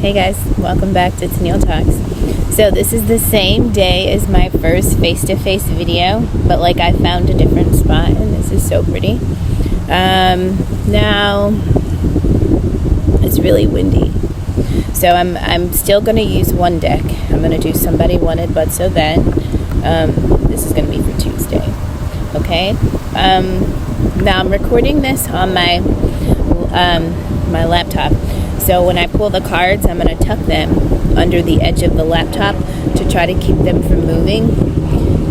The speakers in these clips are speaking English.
Hey guys, welcome back to Tennille Talks. So this is the same day as my first face-to-face video, but like I found a different spot and this is so pretty. Now it's really windy. So I'm still going to use one deck. I'm going to do Somebody Wanted But So Then. This is going to be for Tuesday. Okay? Now I'm recording this on my laptop. So when I pull the cards, I'm going to tuck them under the edge of the laptop to try to keep them from moving.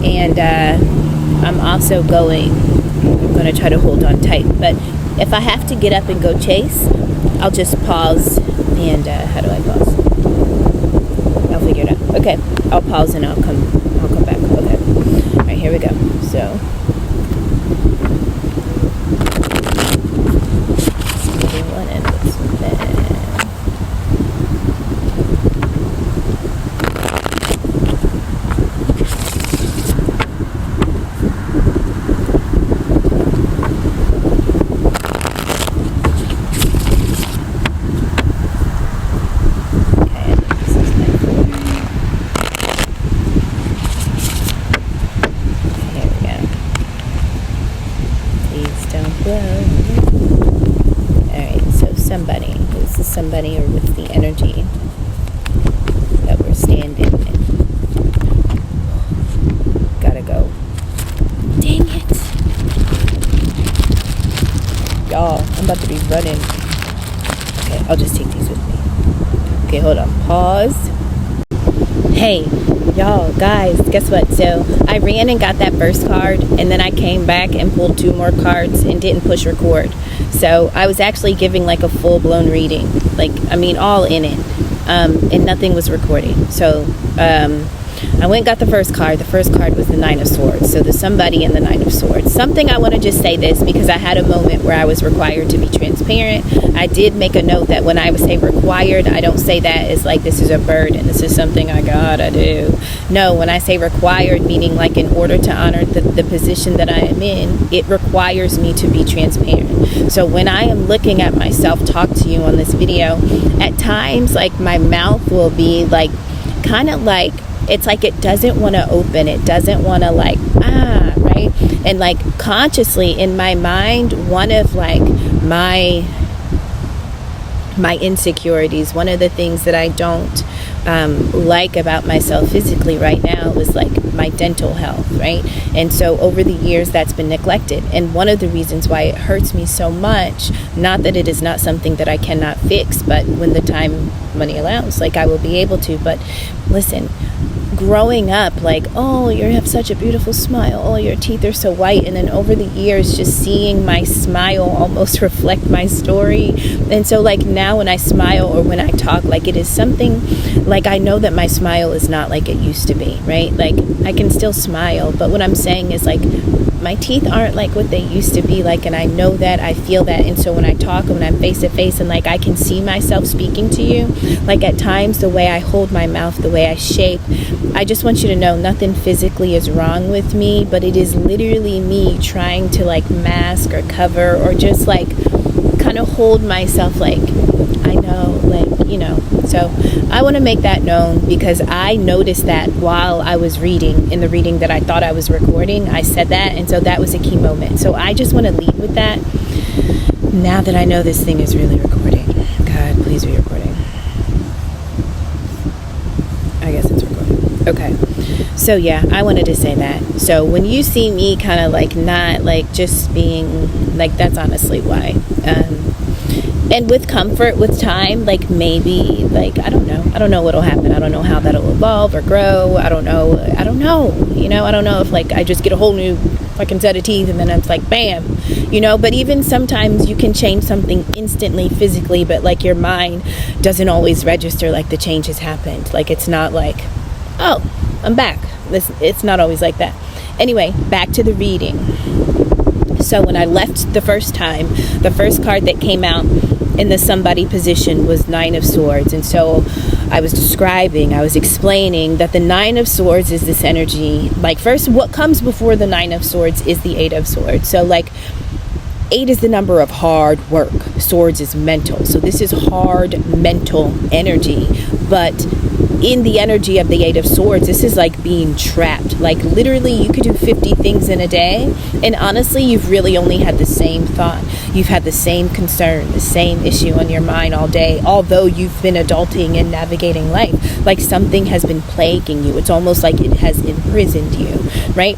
And I'm also going to try to hold on tight. But if I have to get up and go chase, I'll just pause. And how do I pause? I'll figure it out. Okay, I'll pause and I'll come back. Okay. All right, here we go. So. Somebody or with the energy that we're standing in. Gotta go. Dang it. Y'all, I'm about to be running. Okay, I'll just take these with me. Okay, hold on. Pause. Hey, y'all, guys, guess what? So I ran and got that first card, and then I came back and pulled 2 more cards and didn't push record. So I was actually giving like a full-blown reading, all in it, and nothing was recording. So I went and got the first card. The first card was the 9 of Swords. So the Somebody and the 9 of Swords. Something I want to just say this because I had a moment where I was required to be transparent. I did make a note that when I say required, I don't say that as like this is a burden. This is something I gotta do. No, when I say required, meaning like in order to honor the position that I am in, it requires me to be transparent. So when I am looking at myself talk to you on this video, at times like my mouth will be like kind of like it's like it doesn't want to open. It doesn't want to right? And like consciously in my mind, one of like my insecurities, one of the things that I don't like about myself physically right now is like my dental health, right? And so over the years that's been neglected. And one of the reasons why it hurts me so much, not that it is not something that I cannot fix, but when the time money allows, like I will be able to. But listen, growing up, like, oh, you have such a beautiful smile, oh, your teeth are so white, and then over the years just seeing my smile almost reflect my story. And so like now when I smile or when I talk, like it is something like I know that my smile is not like it used to be, right? Like I can still smile, but what I'm saying is like my teeth aren't like what they used to be like, and I know that, I feel that. And so when I talk, when I'm face to face and like I can see myself speaking to you, like at times the way I hold my mouth, the way I shape, I just want you to know nothing physically is wrong with me, but it is literally me trying to like mask or cover or just like kind of hold myself like, I know, like, so I want to make that known because I noticed that while I was reading, in the reading that I thought I was recording, I said that, and so that was a key moment. So I just want to lead with that now that I know this thing is really recording. God, please be recording. I guess it's recording. Okay. So yeah, I wanted to say that. So when you see me kind of like not like just being like, that's honestly why. And with comfort, with time, like maybe, like, I don't know what'll happen. I don't know how that'll evolve or grow. I don't know, I don't know if like I just get a whole new fucking set of teeth and then it's like, bam, but even sometimes you can change something instantly physically, but like your mind doesn't always register like the change has happened. Like it's not like, oh, I'm back. It's not always like that. Anyway, back to the reading. So when I left the first time, the first card that came out in the Somebody position was 9 of Swords. And so I was explaining that the 9 of Swords is this energy. Like first, what comes before the 9 of Swords is the 8 of Swords. So like 8 is the number of hard work. Swords is mental. So this is hard mental energy. But in the energy of the 8 of Swords, this is like being trapped. Like literally you could do 50 things in a day, and honestly you've really only had the same thought. You've had the same concern, the same issue on your mind all day, although you've been adulting and navigating life. Like something has been plaguing you. It's almost like it has imprisoned you, right?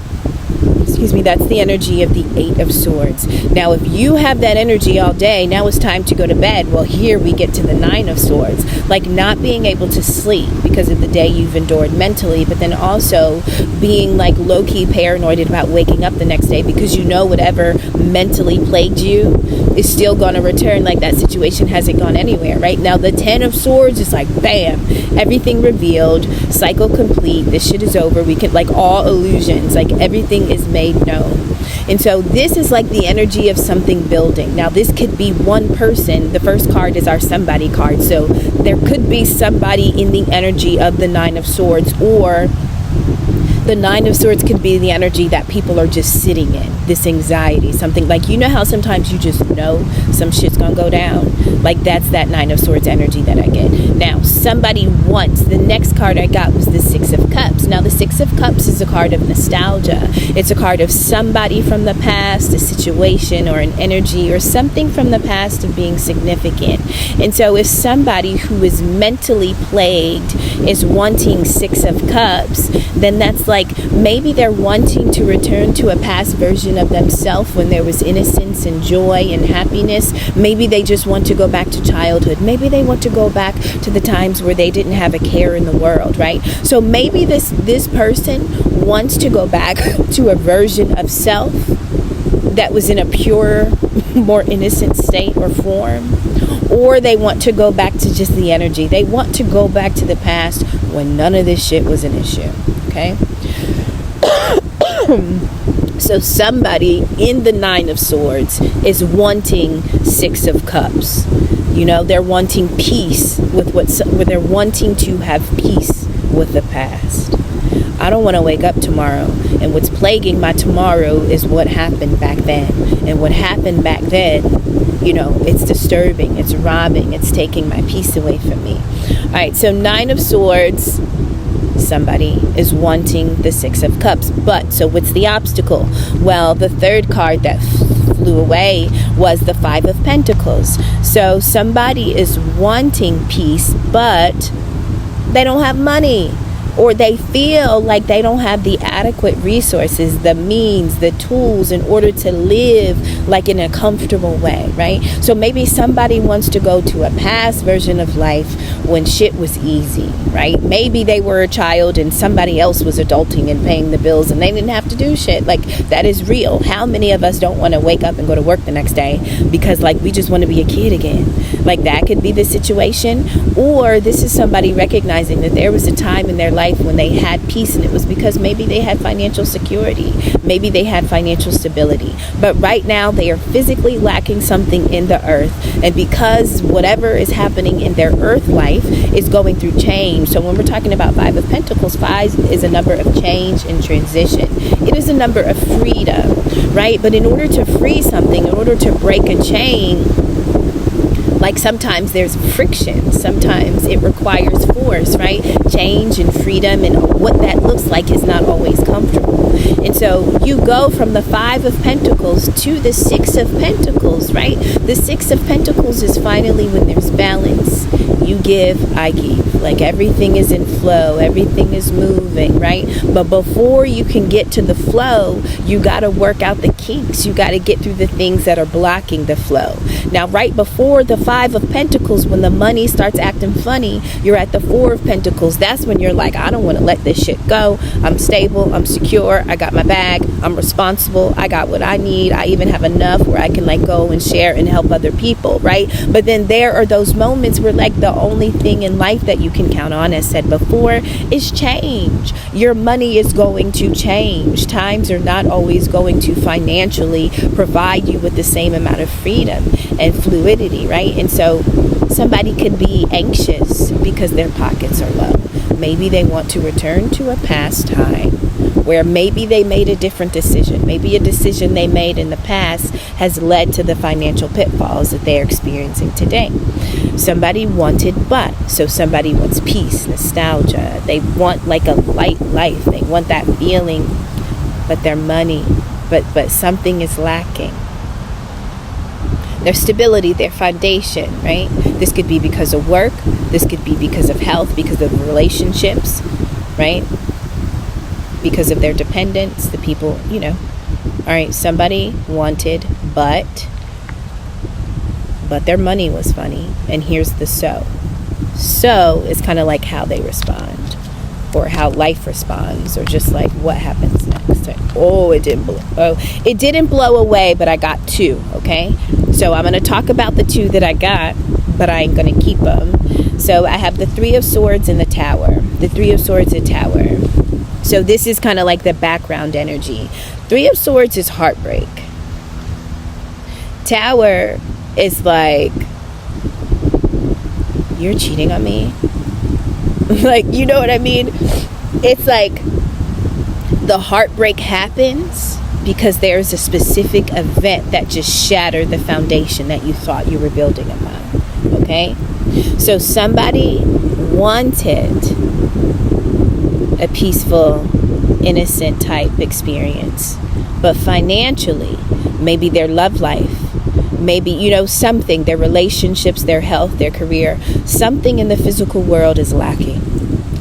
Excuse me, that's the energy of the 8 of Swords. Now, if you have that energy all day, now it's time to go to bed. Well, here we get to the 9 of Swords, like not being able to sleep because of the day you've endured mentally, but then also being like low-key paranoid about waking up the next day because you know whatever mentally plagued you is still going to return. Like that situation hasn't gone anywhere. Right now, the 10 of Swords is like, bam, everything revealed, cycle complete, this shit is over. We can, like, all illusions, like everything is made known. And so this is like the energy of something building. Now this could be one person. The first card is our somebody card. So there could be somebody in the energy of the 9 of Swords, or the 9 of Swords could be the energy that people are just sitting in, this anxiety, something like, you know how sometimes you just know some shit's gonna go down? Like that's that 9 of Swords energy that I get. Now, somebody wants, the next card I got was the 6 of Cups. Now, the 6 of Cups is a card of nostalgia. It's a card of somebody from the past, a situation or an energy or something from the past of being significant. And so if somebody who is mentally plagued is wanting 6 of Cups, then that's like maybe they're wanting to return to a past version of themselves when there was innocence and joy and happiness. Maybe they just want to go back to childhood. Maybe they want to go back to the times where they didn't have a care in the world, right? So maybe this person wants to go back to a version of self that was in a pure, more innocent state or form, or they want to go back to just the energy. They want to go back to the past when none of this shit was an issue, okay? So somebody in the 9 of Swords is wanting 6 of Cups. You know, they're wanting peace with they're wanting to have peace with the past. I don't want to wake up tomorrow, and what's plaguing my tomorrow is what happened back then. And what happened back then, you know, it's disturbing, it's robbing, it's taking my peace away from me. All right, so 9 of Swords, somebody is wanting the 6 of Cups. But so what's the obstacle? Well, the third card that flew away was the 5 of Pentacles. So somebody is wanting peace, but they don't have money, or they feel like they don't have the adequate resources, the means, the tools in order to live like in a comfortable way, right? So maybe somebody wants to go to a past version of life when shit was easy, right? Maybe they were a child and somebody else was adulting and paying the bills and they didn't have to do shit. Like, that is real. How many of us don't want to wake up and go to work the next day because, like, we just want to be a kid again? Like, that could be the situation. Or this is somebody recognizing that there was a time in their life when they had peace, and it was because maybe they had financial security, maybe they had financial stability, but right now they are physically lacking something in the earth. And because whatever is happening in their earth life is going through change. So when we're talking about 5 of Pentacles, 5 is a number of change and transition. It is a number of freedom, right? But in order to free something, in order to break a chain, like sometimes there's friction, sometimes it requires force, right? Change and freedom and what that looks like is not always comfortable. And so you go from the 5 of Pentacles to the 6 of Pentacles, right? The 6 of Pentacles is finally when there's balance. You give, I give. Like everything is in flow, everything is moving, right? But before you can get to the flow, you got to work out the kinks. You got to get through the things that are blocking the flow. Now, right before the 5 of Pentacles, when the money starts acting funny, you're at the 4 of Pentacles. That's when you're like, I don't want to let this shit go. I'm stable, I'm secure, I got my bag, I'm responsible, I got what I need. I even have enough where I can like go and share and help other people, right? But then there are those moments where like the only thing in life that you can count on, as said before, is change. Your money is going to change. Times are not always going to financially provide you with the same amount of freedom and fluidity, right? And so somebody could be anxious because their pockets are low. Maybe they want to return to a past time where maybe they made a different decision. Maybe a decision they made in the past has led to the financial pitfalls that they're experiencing today. Somebody wanted but. So somebody wants peace, nostalgia. They want like a light life. They want that feeling, but their money, but something is lacking. Their stability, their foundation, right? This could be because of work. This could be because of health, because of relationships, right? Because of their dependents, the people, All right, somebody wanted, but their money was funny. And here's the so. So is kind of like how they respond, or how life responds, or just like what happens next. Oh, it didn't blow away, but I got 2, okay? So I'm going to talk about the 2 that I got, but I ain't going to keep them. So I have the 3 of Swords in the Tower. The 3 of Swords in Tower. So this is kind of like the background energy. 3 of Swords is heartbreak. Tower is like, you're cheating on me. Like, you know what I mean? It's like the heartbreak happens because there's a specific event that just shattered the foundation that you thought you were building upon. Okay? So somebody wanted a peaceful, innocent type experience, but financially, maybe their love life, maybe, something, their relationships, their health, their career, something in the physical world is lacking.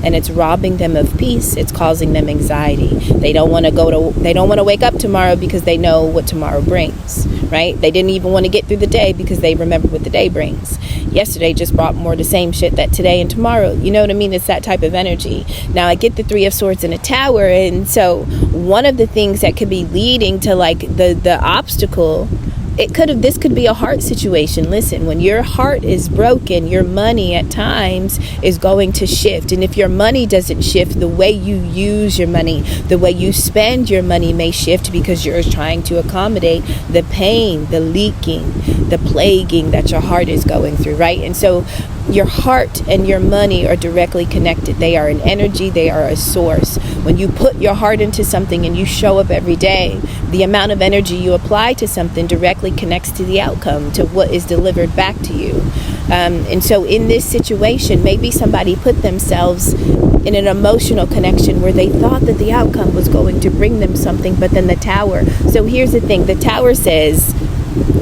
And it's robbing them of peace. It's causing them anxiety. They don't want to wake up tomorrow because they know what tomorrow brings, right? They didn't even want to get through the day because they remember what the day brings. Yesterday just brought more the same shit that today and tomorrow. You know what I mean? It's that type of energy. Now I get the 3 of Swords in a Tower. And so one of the things that could be leading to like the obstacle, this could be a heart situation. Listen, when your heart is broken, your money at times is going to shift. And if your money doesn't shift, the way you use your money, the way you spend your money may shift because you're trying to accommodate the pain, the leaking, the plaguing that your heart is going through, right? And so your heart and your money are directly connected. They are an energy. They are a source. When you put your heart into something and you show up every day, the amount of energy you apply to something directly connects to the outcome, to what is delivered back to you. And so in this situation, maybe somebody put themselves in an emotional connection where they thought that the outcome was going to bring them something, but then the Tower. So here's the thing. The Tower says,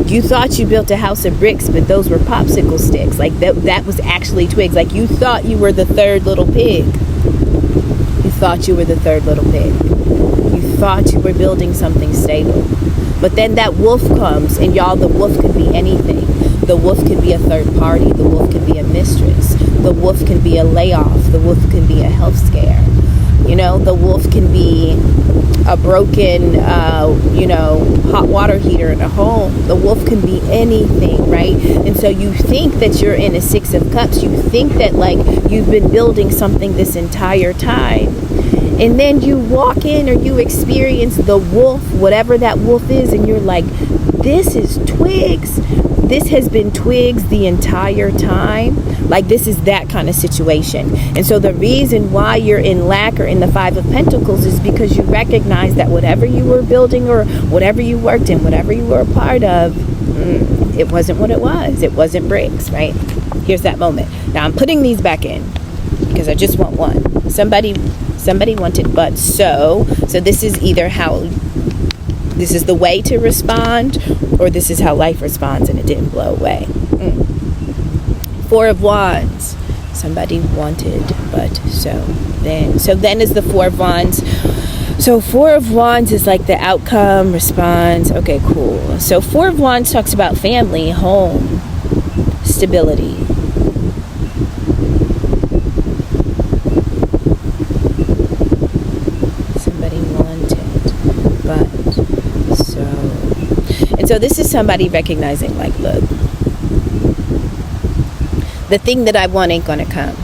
you thought you built a house of bricks, but those were popsicle sticks. Like that was actually twigs. Like you thought you were the third little pig. You thought you were the third little pig. You thought you were building something stable. But then that wolf comes, and y'all, the wolf could be anything. The wolf could be a third party. The wolf could be a mistress. The wolf can be a layoff. The wolf can be a health scare. The wolf can be a broken, hot water heater in a home. The wolf can be anything, right? And so you think that you're in a 6 of Cups. You think that like you've been building something this entire time. And then you walk in or you experience the wolf, whatever that wolf is, and you're like, this is twigs. This has been twigs the entire time. Like this is that kind of situation. And so the reason why you're in lack or in the 5 of Pentacles is because you recognize that whatever you were building or whatever you worked in, whatever you were a part of, it wasn't what it was. It wasn't bricks, right? Here's that moment. Now I'm putting these back in because I just want one. Somebody wanted but. So this is either how, this is the way to respond, or this is how life responds and it didn't blow away. 4 of Wands. Somebody wanted but. So then is the 4 of Wands. So 4 of Wands is like the outcome, response. Okay, cool. So 4 of Wands talks about family, home, stability. So this is somebody recognizing like, look, the thing that I want ain't gonna come.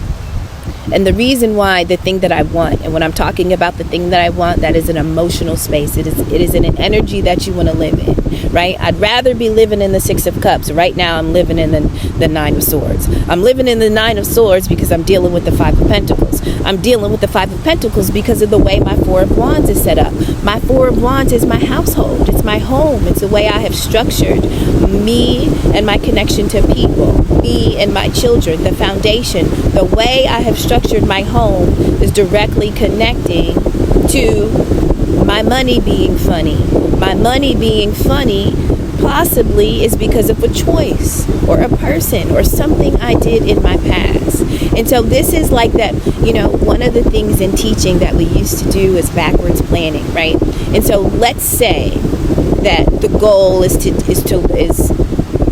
And the reason why the thing that I want, and when I'm talking about the thing that I want, that is an emotional space. It is an energy that you want to live in, right? I'd rather be living in the Six of Cups. Right now I'm living in the Nine of Swords. I'm living in the Nine of Swords because I'm dealing with the Five of Pentacles. I'm dealing with the Five of Pentacles because of the way my Four of Wands is set up. My Four of Wands is my household. It's my home. It's the way I have structured me and my connection to people, me and my children, the foundation. The way I have structured my home is directly connecting to my money being funny. My money being funny possibly is because of a choice or a person or something I did in my past. And so this is like that, one of the things in teaching that we used to do is backwards planning, right? And so let's say that the goal is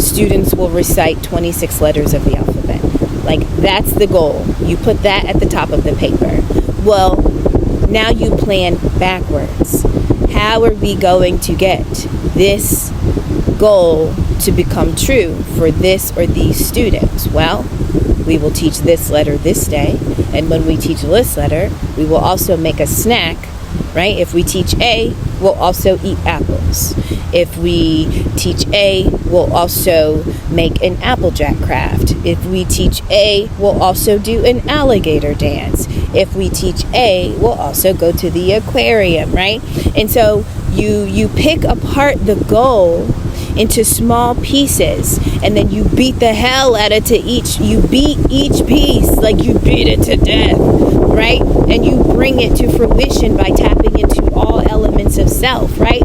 students will recite 26 letters of the alphabet. Like, that's the goal. You put that at the top of the paper. Well, now you plan backwards. How are we going to get this goal to become true for this or these students? Well, we will teach this letter this day, and when we teach this letter, we will also make a snack, right? If we teach A, we'll also eat apples. If we teach A, we'll also make an Applejack craft. If we teach A, we'll also do an alligator dance. If we teach A, we'll also go to the aquarium, right? And so you pick apart the goal into small pieces, and then you beat the hell out of you beat each piece, like you beat it to death, right? And you bring it to fruition by tapping into all elements of self, right?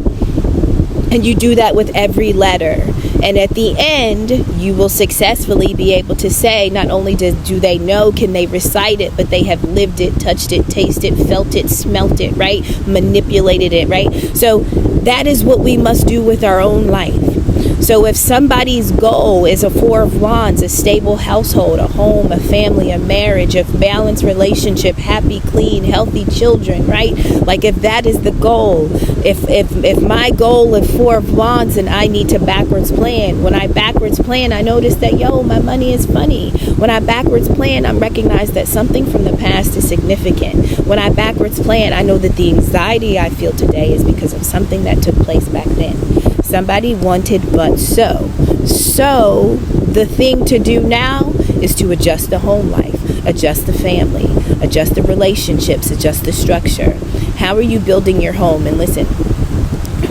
And you do that with every letter. And at the end, you will successfully be able to say, not only do they know, can they recite it, but they have lived it, touched it, tasted it, felt it, smelt it, right? Manipulated it, right? So that is what we must do with our own life. So if somebody's goal is a Four of Wands, a stable household, a home, a family, a marriage, a balanced relationship, happy, clean, healthy children, right? Like, if that is the goal, if my goal is Four of Wands and I need to backwards plan, when I backwards plan, I notice that, my money is funny. When I backwards plan, I'm recognized that something from the past is significant. When I backwards plan, I know that the anxiety I feel today is because of something that took place back then. Somebody wanted but so. So the thing to do now is to adjust the home life, adjust the family, adjust the relationships, adjust the structure. How are you building your home? And listen,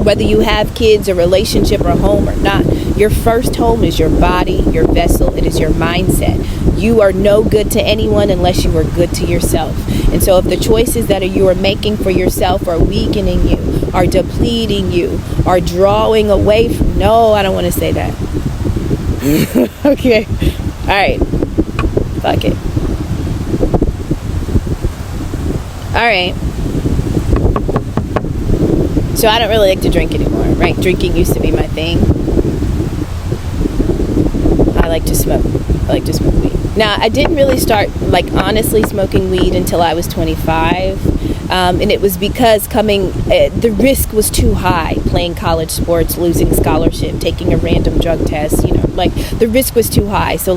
whether you have kids, a relationship, or a home or not, your first home is your body, your vessel. It is your mindset. You are no good to anyone unless you are good to yourself. And so if the choices that you are making for yourself are weakening you, are depleting you, are drawing away from... No, I don't want to say that. Okay. All right. Fuck it. All right. So I don't really like to drink anymore, right? Drinking used to be my thing. I like to smoke. I like to smoke weed. Now, I didn't really start, honestly smoking weed until I was 25. And it was because the risk was too high. Playing college sports, losing scholarship, taking a random drug test, the risk was too high. So,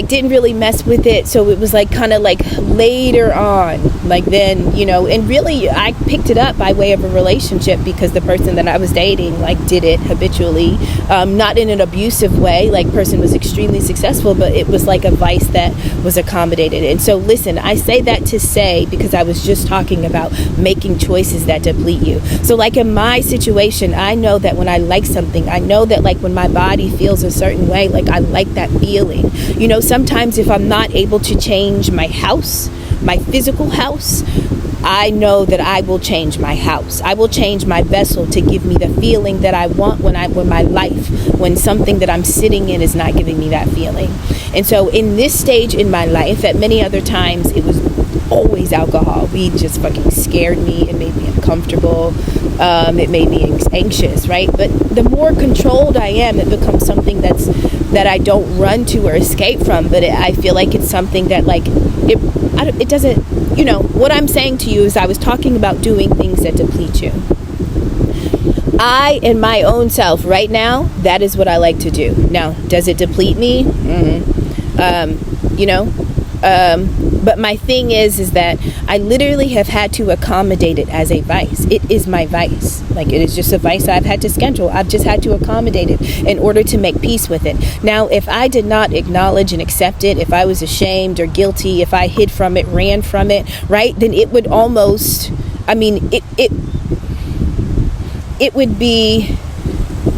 didn't really mess with it. So it was later on, then, and really I picked it up by way of a relationship because the person that I was dating, did it habitually, not in an abusive way. Person was extremely successful, but it was like a vice that was accommodated. And so listen, I say that to say, because I was just talking about making choices that deplete you. So in my situation, I know that when I like something, I know that when my body feels a certain way, I like that feeling. Sometimes if I'm not able to change my house, my physical house, I know that I will change my house. I will change my vessel to give me the feeling that I want when something that I'm sitting in is not giving me that feeling. And so in this stage in my life, at many other times, it was always alcohol. Weed just fucking scared me. It made me uncomfortable. It made me anxious, right? But the more controlled I am, it becomes something that I don't run to or escape from, but I feel like it's something that it doesn't, what I'm saying to you is I was talking about doing things that deplete you. I, in my own self right now, that is what I like to do. Now, does it deplete me? Mm-hmm. But my thing is that I literally have had to accommodate it as a vice. It is my vice. Like, it is just a vice I've had to schedule. I've just had to accommodate it in order to make peace with it. Now, if I did not acknowledge and accept it, if I was ashamed or guilty, if I hid from it, ran from it, right, then it would almost, I mean, it would be,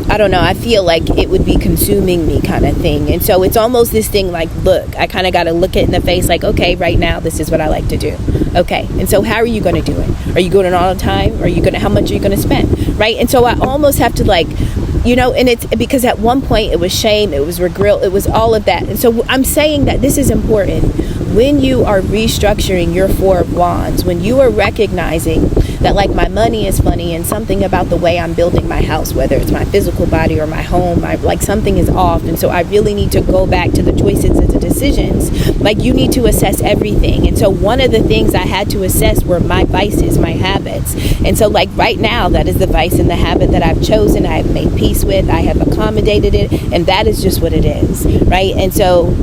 I don't know, I feel like it would be consuming me kind of thing. And so it's almost this thing like, look, I kind of got to look it in the face like, okay, right now, this is what I like to do. Okay. And so how are you going to do it? Are you doing it all the time? How much are you going to spend? Right. And so I almost have to like, and it's because at one point it was shame, it was regret, it was all of that. And so I'm saying that this is important. When you are restructuring your Four of Wands, when you are recognizing that like my money is funny and something about the way I'm building my house, whether it's my physical body or my home, like something is off. And so I really need to go back to the choices and the decisions. Like, you need to assess everything. And so one of the things I had to assess were my vices, my habits. And so like right now, that is the vice and the habit that I've chosen. I have made peace with, I have accommodated it, and that is just what it is, right? And so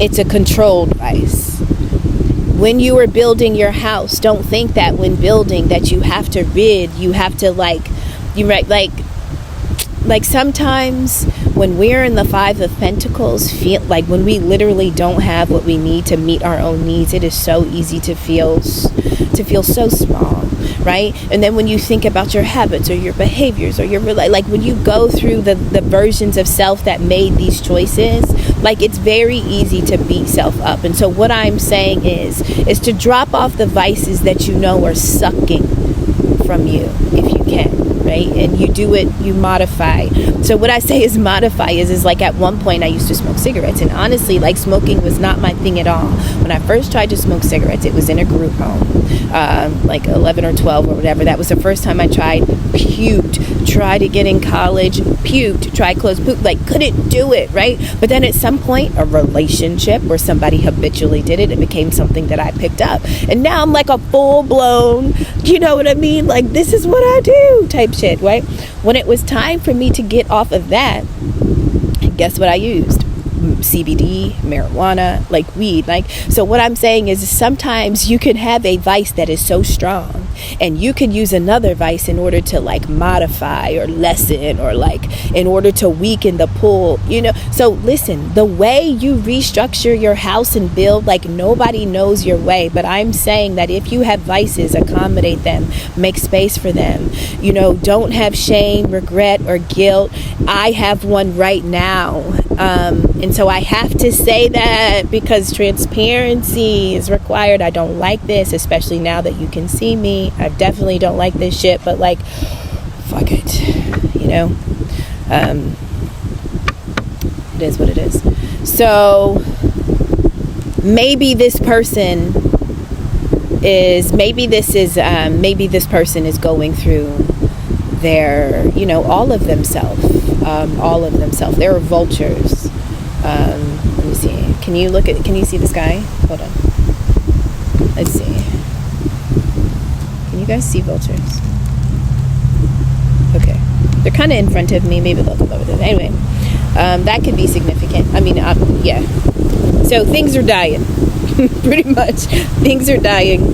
it's a controlled vice. When you are building your house, don't think that when building that you have to like sometimes when we're in the Five of Pentacles, feel like when we literally don't have what we need to meet our own needs, it is so easy to feel so small, right? And then when you think about your habits or your behaviors or like when you go through the versions of self that made these choices, like it's very easy to beat self up. And so what I'm saying is to drop off the vices that you know are sucking from you if you can. Right? And you do it, you modify. So what I say is modify is like at one point I used to smoke cigarettes, and honestly, like smoking was not my thing at all. When I first tried to smoke cigarettes, it was in a group home, like 11 or 12 or whatever. That was the first time I tried. Puked, tried to get in college, puked, tried close, poop, like couldn't do it, right? But then at some point, a relationship where somebody habitually did it, it became something that I picked up. And now I'm like a full-blown, you know what I mean? Like, this is what I do type shit, right? When it was time for me to get off of that, guess what I used? CBD, marijuana, like weed. Like, so what I'm saying is sometimes you can have a vice that is so strong and you could use another vice in order to like modify or lessen or like in order to weaken the pull, so listen, the way you restructure your house and build, like nobody knows your way, but I'm saying that if you have vices, accommodate them, make space for them, don't have shame, regret, or guilt. I have one right now, and so I have to say that because transparency is required. I don't like this, especially now that you can see me. I definitely don't like this shit, but like, fuck it, it is what it is. So maybe this person is going through their, all of themselves. There are vultures. Let me see. Can you see the sky? Hold on. Let's see. Can you guys see vultures? Okay. They're kind of in front of me. Maybe they'll come over there. Anyway, that could be significant. I mean, yeah. So things are dying. Pretty much. Things are dying.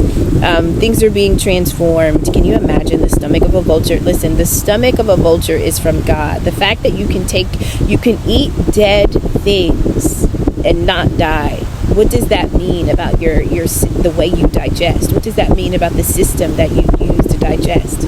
Things are being transformed. Can you imagine the stomach of a vulture? Listen, the stomach of a vulture is from God. The fact that you can eat dead things and not die. What does that mean about the way you digest? What does that mean about the system that you use to digest?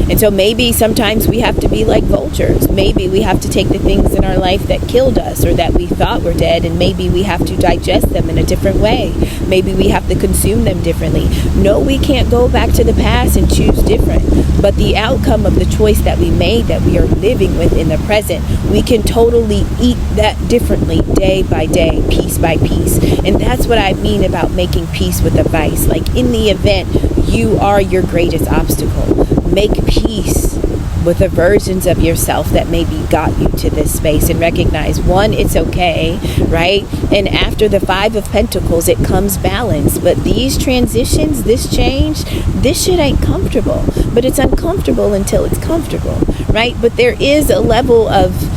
And so maybe sometimes we have to be like vultures. Maybe we have to take the things in our life that killed us or that we thought were dead, and maybe we have to digest them in a different way. Maybe we have to consume them differently. No, we can't go back to the past and choose different. But the outcome of the choice that we made, that we are living with in the present, we can totally eat that differently day by day, piece by piece. And that's what I mean about making peace with the vice. Like, in the event you are your greatest obstacle, make peace with the versions of yourself that maybe got you to this space, and recognize, one, it's okay, right? And after the Five of Pentacles, it comes balance. But these transitions, this change, this shit ain't comfortable, but it's uncomfortable until it's comfortable, right? But there is a level of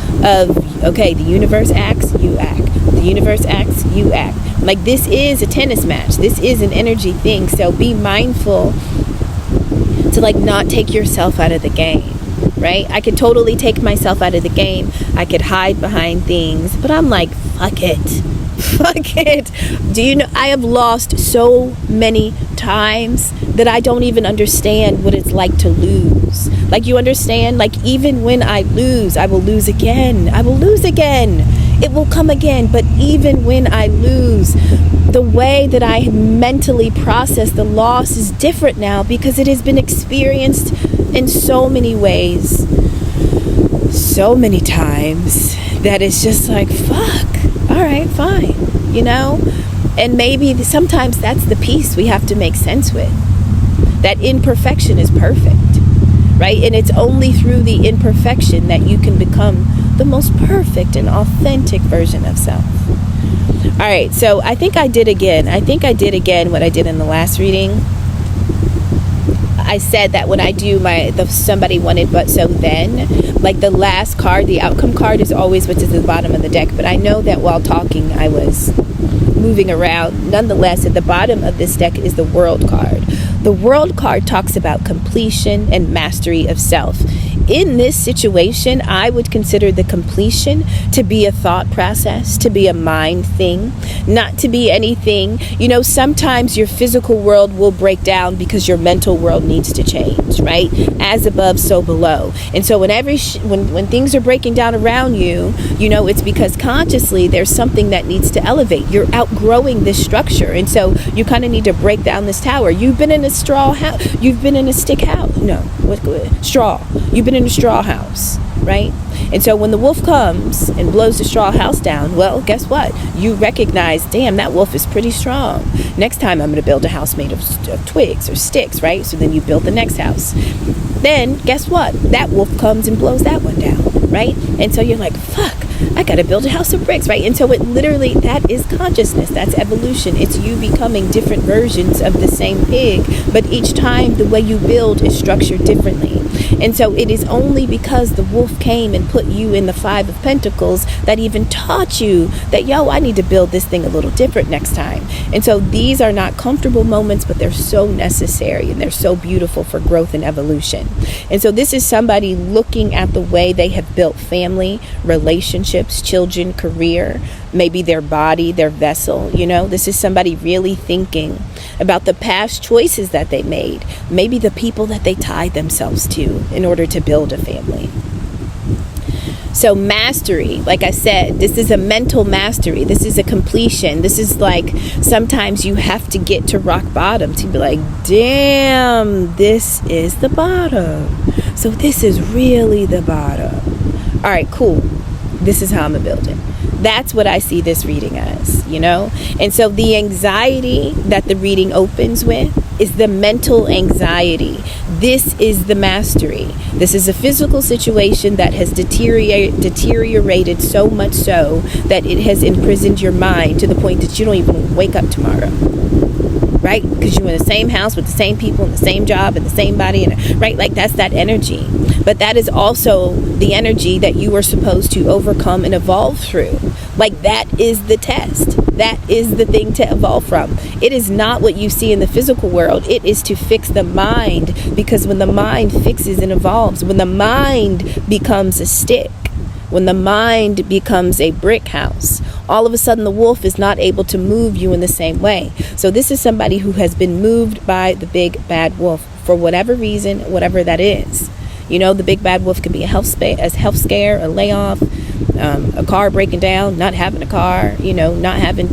okay, the universe acts, you act. The the universe acts, you act. Like, this is a tennis match. This is an energy thing. So be mindful to like not take yourself out of the game, right? I could totally take myself out of the game. I could hide behind things, but I'm like, fuck it. Fuck it. Do you know, I have lost so many times that I don't even understand what it's like to lose. Like, you understand? Like, even when I lose, I will lose again. I will lose again. It will come again. But even when I lose, the way that I mentally process the loss is different now, because it has been experienced in so many ways, so many times, that it's just like, fuck, all right, fine, you know? And maybe sometimes that's the piece we have to make sense with. That imperfection is perfect, right? And it's only through the imperfection that you can become the most perfect and authentic version of self. All right, so I think I did again what I did in the last reading. I said that when I do the somebody wanted but so then, like the last card, the outcome card is always what's at the bottom of the deck. But I know that while talking, I was moving around. Nonetheless, at the bottom of this deck is the World card. The World card talks about completion and mastery of self. In this situation, I would consider the completion to be a thought process, to be a mind thing, not to be anything. You know, sometimes your physical world will break down because your mental world needs to change, right? As above, so below. And so when things are breaking down around you, you know, it's because consciously there's something that needs to elevate. You're outgrowing this structure. And so you kind of need to break down this tower. You've been in a straw house. You've been in a stick house. No, what's good? Straw. You've been in a straw house, right? And so when the wolf comes and blows the straw house down, well, guess what? You recognize, damn, that wolf is pretty strong. Next time I'm going to build a house made of twigs or sticks, right? So then you build the next house. Then guess what? That wolf comes and blows that one down, right? And so you're like, fuck, I got to build a house of bricks, right? And so it literally, that is consciousness. That's evolution. It's you becoming different versions of the same pig, but each time the way you build is structured differently. And so it is only because the wolf came and put you in the Five of Pentacles that even taught you that, yo, I need to build this thing a little different next time. And so these are not comfortable moments, but they're so necessary and they're so beautiful for growth and evolution. And so this is somebody looking at the way they have built family, relationships, children, career, maybe their body, their vessel. You know, this is somebody really thinking about the past choices that they made, maybe the people that they tied themselves to in order to build a family. So mastery, like I said, this is a mental mastery. This is a completion. This is like, sometimes you have to get to rock bottom to be like, damn, this is the bottom. So this is really the bottom. All right, cool. This is how I'm going to build it. That's what I see this reading as, you know? And so the anxiety that the reading opens with is the mental anxiety. This is the mastery. This is a physical situation that has deteriorated so much so that it has imprisoned your mind to the point that you don't even wake up tomorrow. Right? Because you're in the same house with the same people and the same job and the same body, and right? Like, that's that energy. But that is also the energy that you are supposed to overcome and evolve through. Like, that is the test. That is the thing to evolve from. It is not what you see in the physical world. It is to fix the mind, because when the mind fixes and evolves, when the mind becomes a stick, when the mind becomes a brick house, all of a sudden the wolf is not able to move you in the same way. So this is somebody who has been moved by the big bad wolf for whatever reason, whatever that is. You know, the big bad wolf can be a health scare, a layoff, a car breaking down, not having a car, you know, not having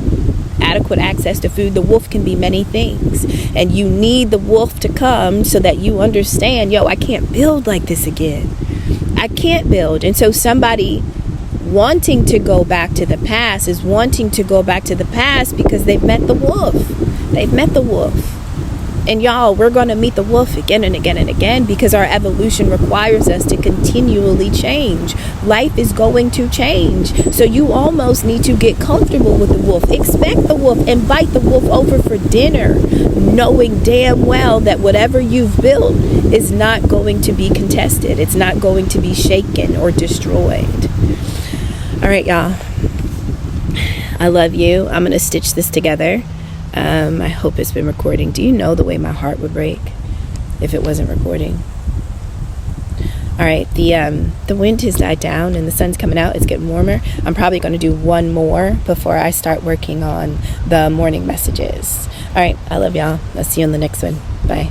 adequate access to food. The wolf can be many things, and you need the wolf to come so that you understand, yo, I can't build like this again. I can't build. And so somebody wanting to go back to the past is wanting to go back to the past because they've met the wolf. They've met the wolf. And y'all, we're going to meet the wolf again and again and again, because our evolution requires us to continually change. Life is going to change. So you almost need to get comfortable with the wolf. Expect the wolf. Invite the wolf over for dinner, knowing damn well that whatever you've built is not going to be contested. It's not going to be shaken or destroyed. All right, y'all. I love you. I'm going to stitch this together. I hope it's been recording. Do you know the way my heart would break if it wasn't recording? All right, the wind has died down and the sun's coming out. It's getting warmer. I'm probably going to do one more before I start working on the morning messages. All right, I love y'all. I'll see you on the next one. Bye.